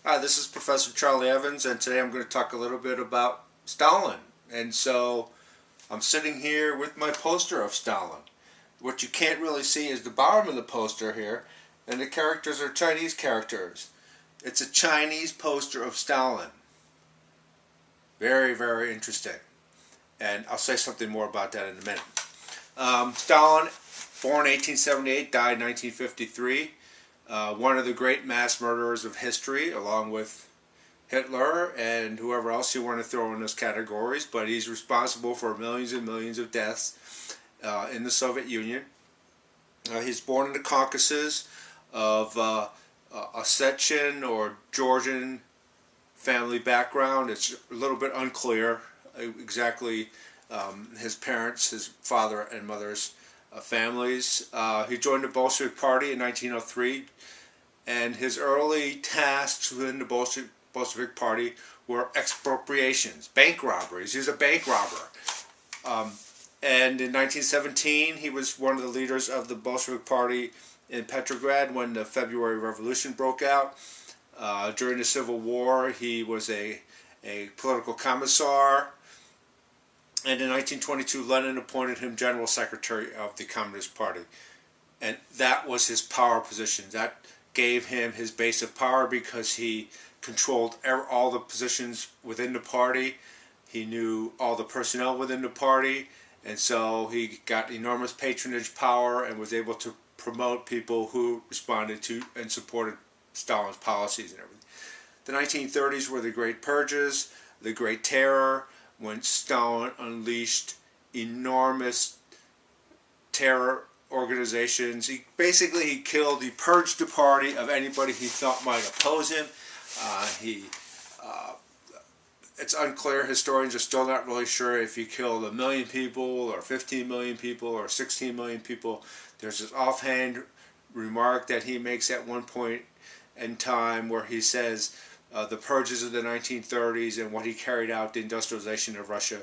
Hi, this is Professor Charlie Evans, and today I'm going to talk a little bit about Stalin. And so I'm sitting here with my poster of Stalin. What you can't really see is the bottom of the poster here, and the characters are Chinese characters. It's a Chinese poster of Stalin. Very, very interesting. And I'll say something more about that in a minute. Stalin, born 1878, died 1953. One of the great mass murderers of history, along with Hitler and whoever else you want to throw in those categories, but he's responsible for millions and millions of deaths in the Soviet Union. He's born in the Caucasus of Ossetian or Georgian family background. It's a little bit unclear exactly his parents, his father and mother's families. He joined the Bolshevik Party in 1903, and his early tasks within the Bolshevik Party were expropriations, bank robberies. He was a bank robber. And in 1917, he was one of the leaders of the Bolshevik Party in Petrograd when the February Revolution broke out. During the Civil War, he was a political commissar. And in 1922, Lenin appointed him General Secretary of the Communist Party. And that was his power position. That gave him his base of power because he controlled all the positions within the party. He knew all the personnel within the party. And so he got enormous patronage power and was able to promote people who responded to and supported Stalin's policies and everything. The 1930s were the Great Purges, the Great Terror, when Stalin unleashed enormous terror organizations. He killed, he purged the party of anybody he thought might oppose him. It's unclear. Historians are still not really sure if he killed 1 million people or 15 million people or 16 million people. There's this offhand remark that he makes at one point in time where he says the purges of the 1930s and what he carried out, the industrialization of Russia,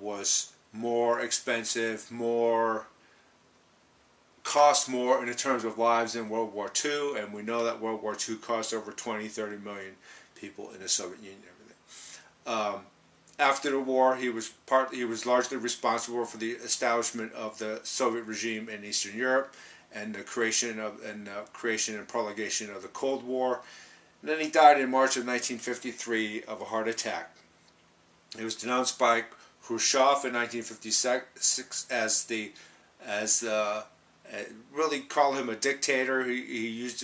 was more expensive, cost more in terms of lives than World War II, and we know that World War II cost over 20-30 million people in the Soviet Union and everything. After the war, he was largely responsible for the establishment of the Soviet regime in Eastern Europe and the creation and prolongation of the Cold War. And then he died in March of 1953 of a heart attack. He was denounced by Khrushchev in 1956 as really call him a dictator. He used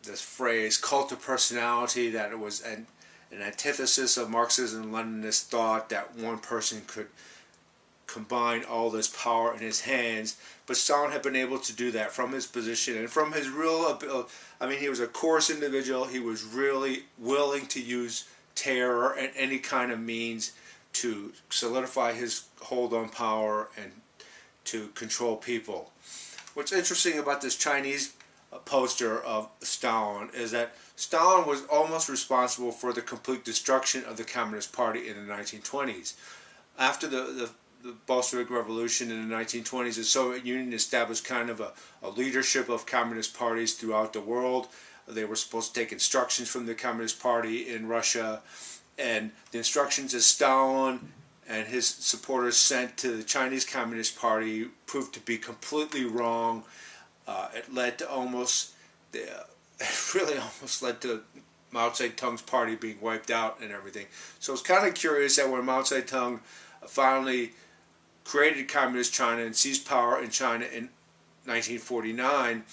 this phrase, cult of personality, that it was an antithesis of Marxism and Leninist thought that one person could combine all this power in his hands. But Stalin had been able to do that from his position and from his real ability. I mean, he was a coarse individual. He was really willing to use terror and any kind of means to solidify his hold on power and to control people. What's interesting about this Chinese poster of Stalin is that Stalin was almost responsible for the complete destruction of the Communist Party in the 1920s. After the Bolshevik Revolution in the 1920s, the Soviet Union established kind of a leadership of communist parties throughout the world. They were supposed to take instructions from the Communist Party in Russia, and the instructions that Stalin and his supporters sent to the Chinese Communist Party proved to be completely wrong. It led to really almost led to Mao Zedong's party being wiped out and everything. So it's kind of curious that when Mao Zedong finally created Communist China and seized power in China in 1949,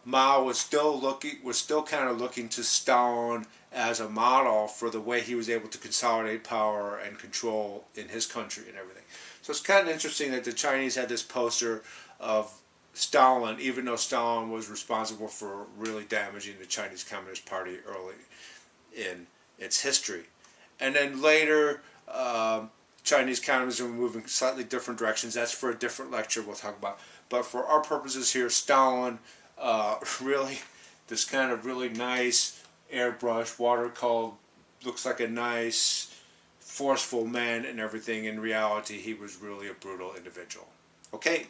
Mao was still kind of looking to Stalin as a model for the way he was able to consolidate power and control in his country and everything. So it's kind of interesting that the Chinese had this poster of Stalin, even though Stalin was responsible for really damaging the Chinese Communist Party early in its history. And then later, Chinese communism moving slightly different directions. That's for a different lecture we'll talk about. But for our purposes here, Stalin, really, this kind of really nice airbrush, watercolor, looks like a nice, forceful man and everything. In reality, he was really a brutal individual. Okay.